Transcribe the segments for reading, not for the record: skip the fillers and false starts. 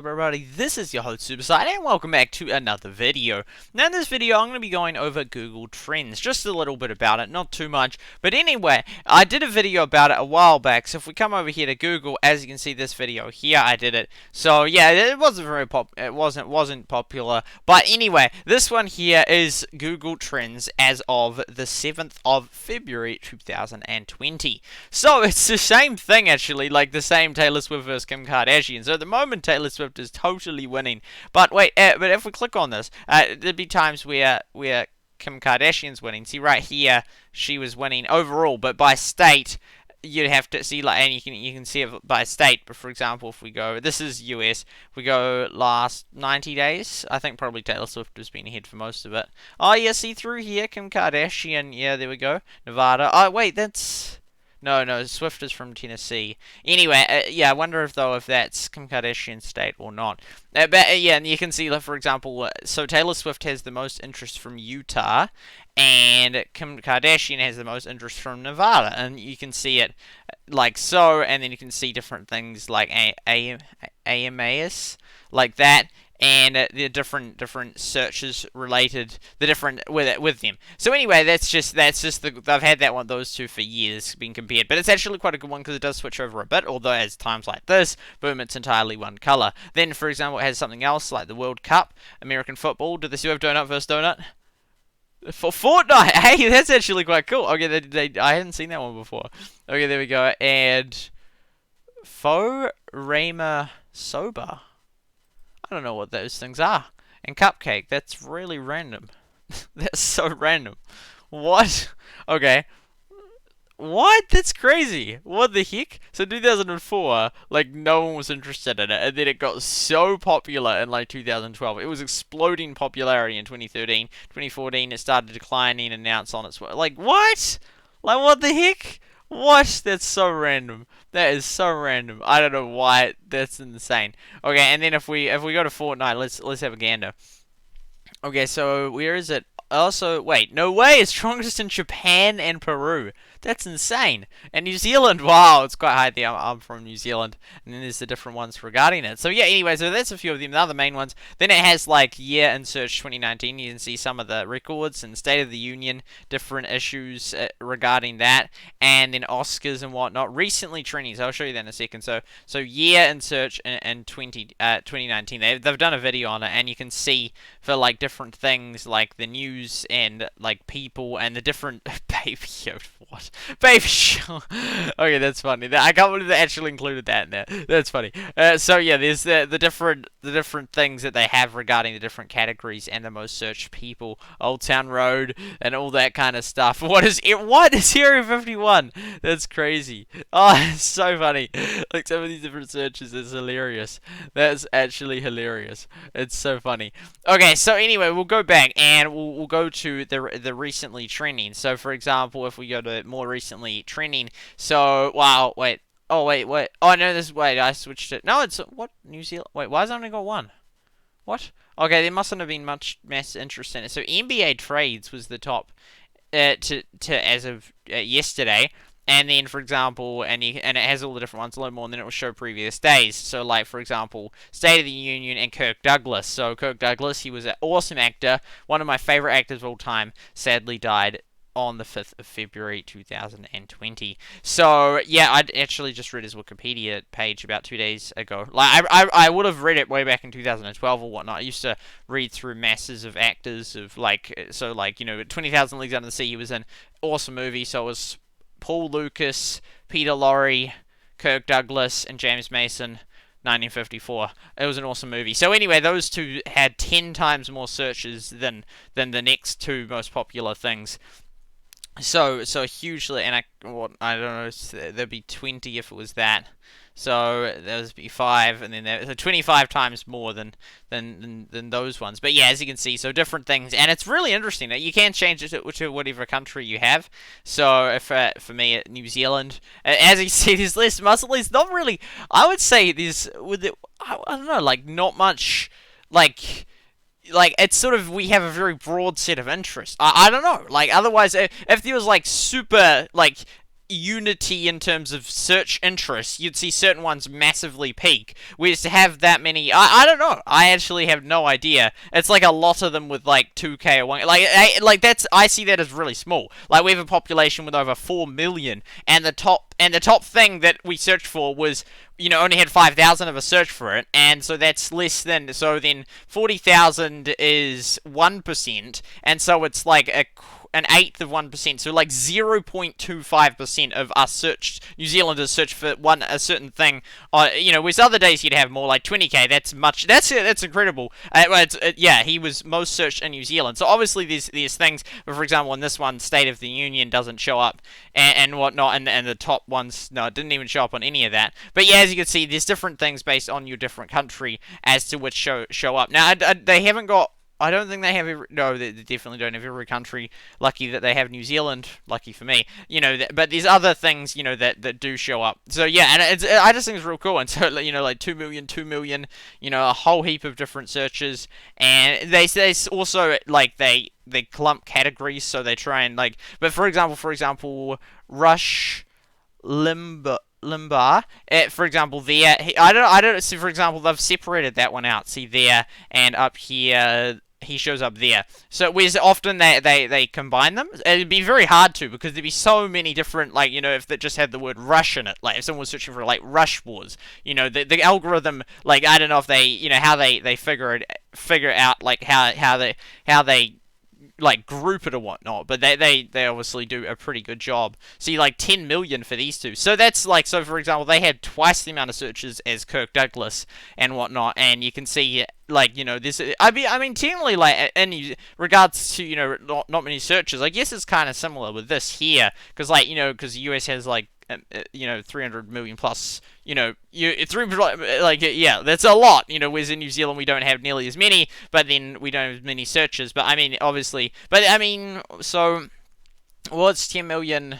Everybody, this is your host Superside, and welcome back to another video. Now in this video, I'm going to be going over Google Trends, just a little bit about it, not too much. But anyway, I did a video about it a while back, so if we come over here to Google, as you can see this video here, I did it. So yeah, it wasn't very it wasn't popular. But anyway, this one here is Google Trends as of the 7th of February 2020. So it's the same thing actually, like the same Taylor Swift versus Kim Kardashian. So at the moment, Taylor Swift is totally winning. But wait, but if we click on this, there'd be times where Kim Kardashian's winning. See right here, she was winning overall, but by state, you'd have to see and you can see it by state. But for example, if we go, this is US, if we go last 90 days, I think probably Taylor Swift has been ahead for most of it. Oh yeah, see through here, Kim Kardashian, yeah, there we go, Nevada. Oh wait, that's. No, Swift is from Tennessee. Anyway, yeah, I wonder if that's Kim Kardashian state or not. Yeah, and you can see, for example, so Taylor Swift has the most interest from Utah, and Kim Kardashian has the most interest from Nevada, and you can see it like so, and then you can see different things like AMAS, like that, and the different searches related the different with them. So anyway, that's just I've had those two for years being compared, but it's actually quite a good one because it does switch over a bit. Although as times like this, boom, it's entirely one color. Then, for example, it has something else like the World Cup, American football. Did they still have donut versus donut? For Fortnite, hey, that's actually quite cool. Okay, I hadn't seen that one before. Okay, there we go. And Faux Rama Soba. I don't know what those things are. And Cupcake, that's really random. That's so random. What? Okay. What? That's crazy. What the heck? So 2004, no one was interested in it, and then it got so popular in 2012. It was exploding popularity in 2013. 2014, it started declining, and now it's on its way. What? What the heck? What? That's so random. That is so random. I don't know why. That's insane. Okay, and then if we go to Fortnite, let's have a gander. Okay, so where is it? Also, wait, no way, it's strongest in Japan and Peru. That's insane. And New Zealand, wow, it's quite high there. I'm from New Zealand. And then there's the different ones regarding it. So yeah, anyway, so that's a few of them, the other main ones. Then it has year in search 2019. You can see some of the records and State of the Union, different issues regarding that. And then Oscars and whatnot. Recently trending, so I'll show you that in a second. So year in search in 2019. They've done a video on it, and you can see for different things like the news and people and the different baby what baby okay, that's funny. I can't believe they actually included that in there. That's funny. So yeah, there's the different things that they have regarding the different categories and the most searched people, Old Town Road and all that kind of stuff. What is Area 51? That's crazy. Oh, it's so funny. Some of these different searches is hilarious. That's actually hilarious. It's so funny. Okay, so anyway, we'll go back and we'll go to the recently trending. So for example, if we go to more recently trending, so wow, wait. Oh wait. Oh no, I switched it. No, it's what New Zealand. Wait, why has it only got one? What? Okay, there mustn't have been much mass interest in it. So NBA trades was the top to as of yesterday. And then, for example, and it has all the different ones a little more, and then it will show previous days. So, for example, State of the Union and Kirk Douglas. So, Kirk Douglas, he was an awesome actor, one of my favorite actors of all time, sadly died on the 5th of February 2020. So, yeah, I actually just read his Wikipedia page about 2 days ago. I would have read it way back in 2012 or whatnot. I used to read through masses of actors of, 20,000 Leagues Under the Sea, he was an awesome movie, so it was Paul Lucas, Peter Lorre, Kirk Douglas, and James Mason, 1954. It was an awesome movie. So anyway, those two had 10 times more searches than the next two most popular things. So hugely, and I don't know, there'd be 20 if it was that. So there would be 5, and then so 25 times more than those ones. But yeah, as you can see, so different things, and it's really interesting that you can change it to whatever country you have. So if for me, New Zealand, as you see, there's less muscle. It's not really. I would say there's I don't know, not much it's sort of, we have a very broad set of interests. I don't know, otherwise, if there was super unity in terms of search interest. You'd see certain ones massively peak. Whereas to have that many, I don't know. I actually have no idea. It's like a lot of them with like 2K or 1. Like that's, I see that as really small. Like we have a population with over 4 million, and the top thing that we searched for was, only had 5,000 of a search for it, and so that's less than, so then 40,000 is 1%, and so it's like an eighth of 1%, so like 0.25% of us searched, New Zealanders search for a certain thing. Whereas other days you'd have more like 20k. That's incredible. Yeah, he was most searched in New Zealand. So obviously there's things, for example, in this one, State of the Union doesn't show up and whatnot, and the top ones, no, it didn't even show up on any of that. But yeah, as you can see, there's different things based on your different country as to which show up. Now they haven't got. I don't think they have every... No, they definitely don't have every country. Lucky that they have New Zealand. Lucky for me. But there's other things, that do show up. So, yeah, and I just think it's real cool. And so, like 2 million, a whole heap of different searches. And they also, like, they clump categories, so they try and, like... But, for example, Rush Limbaugh, for example, there... I don't... See, for example, they've separated that one out. See, there, and up here... He shows up there. So whereas often they combine them, it'd be very hard to, because there'd be so many different, like, if they just had the word Rush in it, like if someone was searching for like Rush Wars, the algorithm, like, I don't know if they, how they figure out like how they like group it or whatnot, but they obviously do a pretty good job. See, like 10 million for these two. So that's like, so for example, they had twice the amount of searches as Kirk Douglas and whatnot, and you can see, like, this, I mean, technically, like, in regards to, not many searches, I guess it's kind of similar with this here, because, like, because the US has, like, 300 million plus, yeah, that's a lot, whereas in New Zealand we don't have nearly as many, but then we don't have as many searches, but I mean, obviously, but I mean, so, well, it's 10 million,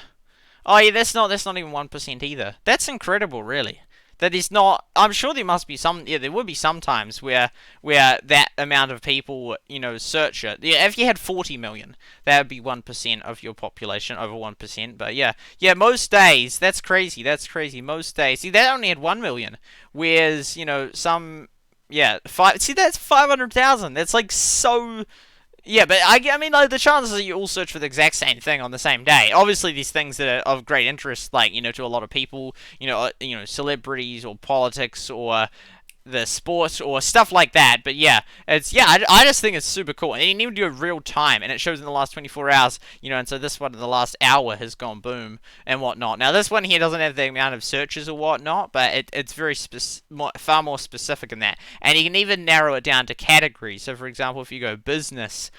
oh yeah, that's not even 1% either. That's incredible, really. That is not. I'm sure there must be some. Yeah, there would be some times where that amount of people, search it. Yeah, if you had 40 million, that would be 1% of your population, over 1%. But yeah, most days, that's crazy. That's crazy. Most days, see, that only had 1 million, whereas some, yeah, See, that's 500,000. That's like so. Yeah, but I mean, like, the chances that you all search for the exact same thing on the same day. Obviously, these things that are of great interest, like, to a lot of people, celebrities or politics or the sport or stuff like that. But yeah, I just think it's super cool, and you need to do it real time, and it shows in the last 24 hours, and so this one in the last hour has gone boom and whatnot. Now this one here doesn't have the amount of searches or whatnot, but it's very far more specific than that, and you can even narrow it down to categories. So for example, if you go business,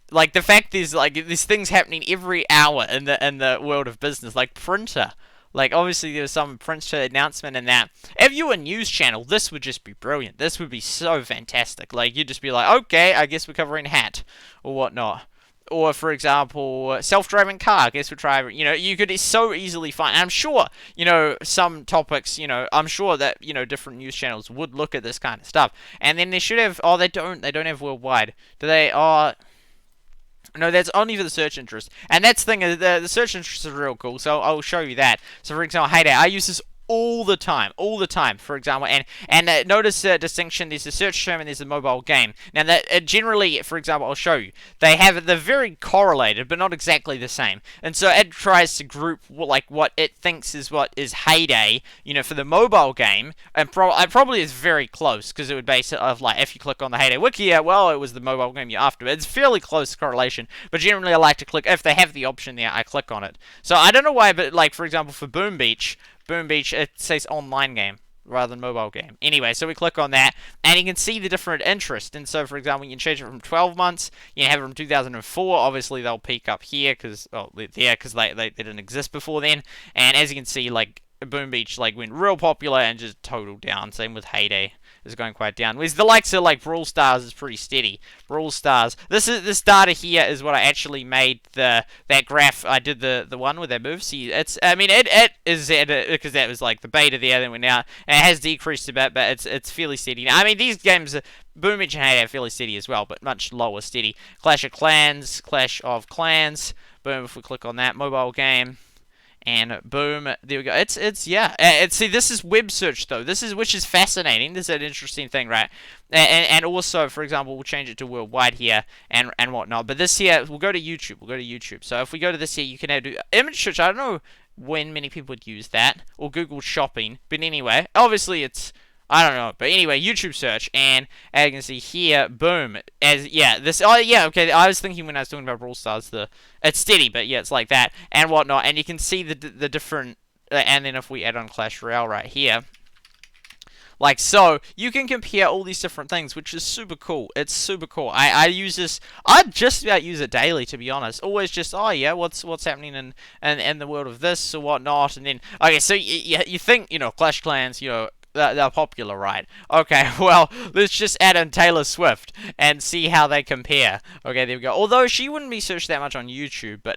like, the fact is, like, there's things happening every hour in the world of business, like printer. Like, obviously, there was some printer announcement in that. If you were a news channel, this would just be brilliant. This would be so fantastic. Like, you'd just be like, okay, I guess we're covering hat, or whatnot. Or, for example, self-driving car, I guess we're trying, you could so easily find, and I'm sure, some topics, I'm sure that, different news channels would look at this kind of stuff. And then they should have, they don't have worldwide. Do they, no, that's only for the search interest. And that's the thing, the search interest is real cool, so I'll show you that. So, for example, Heyday, I use this all the time, for example, and notice the distinction, there's the search term and there's the mobile game. Now, that generally, for example, I'll show you, they're very correlated, but not exactly the same, and so it tries to group, like, what it thinks is what is Heyday, for the mobile game, and it probably is very close, because it would base it off, like, if you click on the Heyday wiki, well, it was the mobile game you're after. It's fairly close correlation, but generally I like to click, if they have the option there, I click on it. So, I don't know why, but, like, for example, for Boom Beach, it says online game rather than mobile game. Anyway, so we click on that, and you can see the different interest. And so, for example, you can change it from 12 months. You can have it from 2004. Obviously, they'll peak up here because they didn't exist before then. And as you can see, like, Boom Beach went real popular and just total down. Same with Heyday. Is going quite down. Whereas the likes of like Brawl Stars is pretty steady. Brawl Stars. This data here is what I actually made that graph. I did the one with that move. See, it is because that was like the beta there. Then went out and it has decreased a bit, but it's fairly steady. Now, I mean, these games, Boom Beach and Heyday are fairly steady as well, but much lower steady. Clash of Clans. Boom. If we click on that mobile game. and boom, there we go. It's yeah. See, this is web search though. Which is fascinating. This is an interesting thing, right? And also, for example, we'll change it to worldwide here and whatnot. But this here, we'll go to YouTube. We'll go to YouTube. So if we go to this here, you can do image search. I don't know when many people would use that, or Google Shopping. But anyway, obviously it's, I don't know, but anyway, YouTube search, and as you can see here, boom, oh yeah, okay, I was thinking when I was talking about Brawl Stars, it's steady, but yeah, it's like that, and whatnot, and you can see the different, and then if we add on Clash Royale right here, like so, you can compare all these different things, which is super cool. It's super cool. I use this. I just about use it daily, to be honest. Always just, oh yeah, what's happening in the world of this or whatnot, and then okay, so you think, you know, Clash Clans, you know, they're popular, right? Okay, well, let's just add in Taylor Swift and see how they compare. Okay, there we go. Although she wouldn't be searched that much on YouTube, but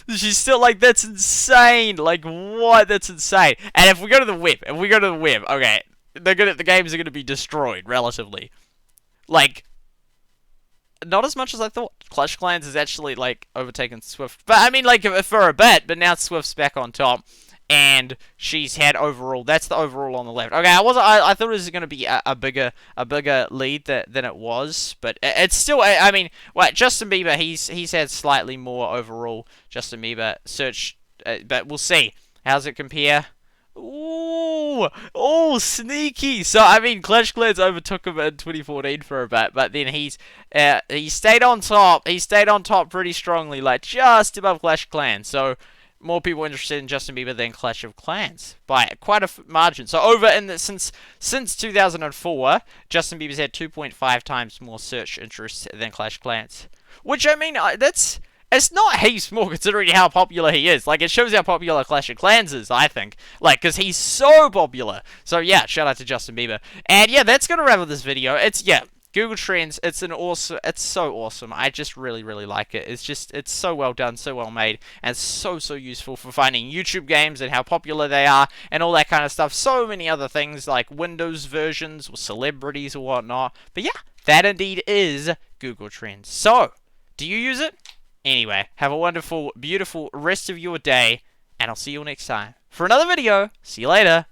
she's still like, that's insane. Like, what? That's insane. And if we go to the web, okay, the games are gonna be destroyed relatively. Like, not as much as I thought. Clash Clans is actually like overtaken Swift, but I mean, like, for a bit. But now Swift's back on top, and she's had overall. That's the overall on the left. Okay, I thought it was going to be a bigger lead than it was, but it's still. I mean, well, Justin Bieber, he's had slightly more overall. Justin Bieber search, but we'll see. How's it compare? Ooh, oh, sneaky. So I mean, Clash Clans overtook him in 2014 for a bit, but then he stayed on top. He stayed on top pretty strongly, like just above Clash Clans. So more people interested in Justin Bieber than Clash of Clans by quite a margin. So since 2004, Justin Bieber's had 2.5 times more search interest than Clash Clans. Which, I mean, it's not heaps more considering how popular he is. Like, it shows how popular Clash of Clans is, I think. Like, because he's so popular. So, yeah, shout out to Justin Bieber. And, yeah, that's going to wrap up this video. Google Trends, it's so awesome. I just really, really like it. It's so well done, so well made, and so useful for finding YouTube games and how popular they are, and all that kind of stuff. So many other things, like Windows versions, or celebrities, or whatnot. But yeah, that indeed is Google Trends. So, do you use it? Anyway, have a wonderful, beautiful rest of your day, and I'll see you all next time for another video. See you later.